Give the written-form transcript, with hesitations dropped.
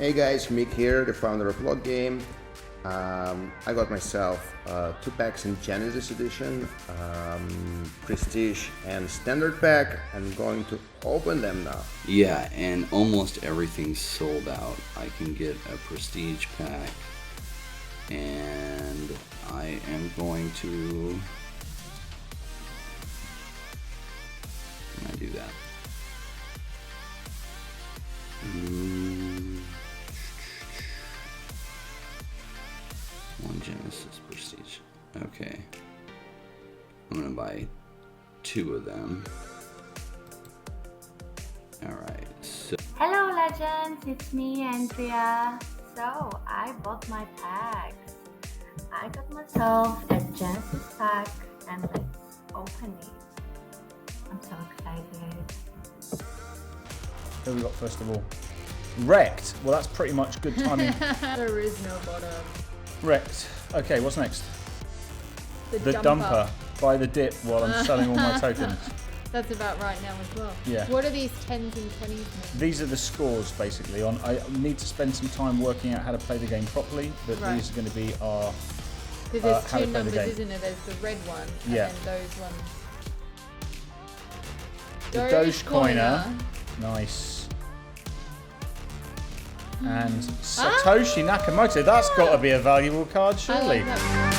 Hey guys, Mick here, the founder of LOCGame. I got myself 2 packs in Genesis Edition, Prestige and Standard pack. I'm going to open them now. Yeah, and almost everything's sold out. I can get a Prestige pack, and I am going to... Can I do that? One Genesis Prestige. Okay. I'm gonna buy 2 of them. Alright, so... Hello Legends, it's me Andria. So, I bought my packs. I got myself a Genesis pack and let's open it. I'm so excited. Who we got first of all? Wrecked. Well, that's pretty much good timing. There is no bottom. Wrecked. Okay, what's next? The dumper. Buy the dip while I'm selling all my tokens. That's about right now as well. Yeah. What are these 10s and 20s mean? These are the scores basically. I need to spend some time working out how to play the game properly, but Right. these are going to be our Because how there's 2 to play the numbers, game. isn't it? There's the red one and Yeah. then those ones. The Dogecoiner. Nice. And Satoshi Nakamoto. That's got to be a valuable card, surely. I like that.